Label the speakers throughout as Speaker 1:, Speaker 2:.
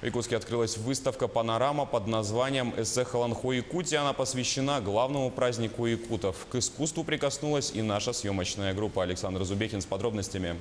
Speaker 1: В Якутске открылась выставка «Панорама» под названием «Эссе Халанхо Якутия». Она посвящена главному празднику якутов. К искусству прикоснулась и наша съемочная группа. Александр Зубехин с подробностями.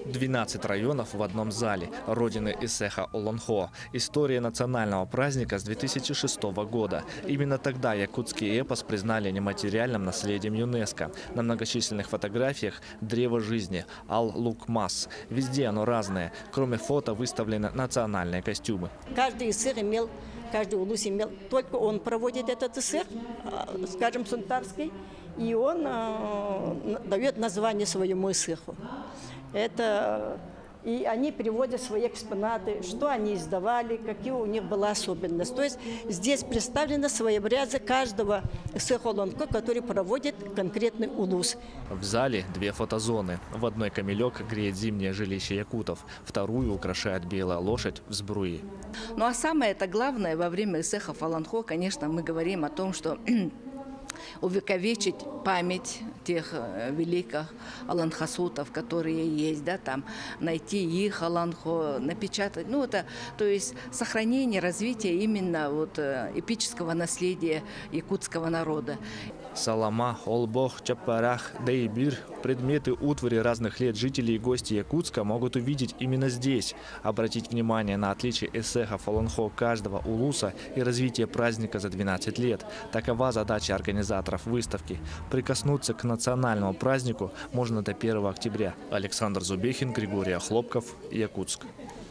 Speaker 2: 12 районов в одном зале. Родины Эсеха Олонхо. История национального праздника с 2006 года. Именно тогда якутский эпос признали нематериальным наследием ЮНЕСКО. На многочисленных фотографиях древо жизни Ал-Лукмас. Везде оно разное. Кроме фото выставлены национальные костюмы.
Speaker 3: Каждый эсер имел, каждый улус имел, только он проводит этот эсер, скажем, сунтарский, и он дает название своему эсеру. И они приводят свои экспонаты, что они издавали, какие у них была особенность. То есть здесь представлено своеобразие каждого эсера Олонхо, который проводит конкретный улус.
Speaker 2: В зале две фотозоны. В одной камелек греет зимнее жилище якутов, вторую украшает белая лошадь в сбруи.
Speaker 4: Ну а самое это главное во время эсеха Олонхо, конечно, мы говорим о том, что увековечить память тех великих аланхасутов, которые есть, да, там, найти их аланхо, напечатать, ну, это, то есть сохранение, развитие именно вот эпического наследия якутского народа.
Speaker 2: Салама, Олбох, Чапарах, Дейбир – предметы утвари разных лет жители и гости Якутска могут увидеть именно здесь. Обратить внимание на отличие эсехов Олонхо каждого улуса и развитие праздника за 12 лет. Такова задача организаторов выставки. Прикоснуться к национальному празднику можно до 1 октября. Александр Зубехин, Григорий Хлопков, Якутск.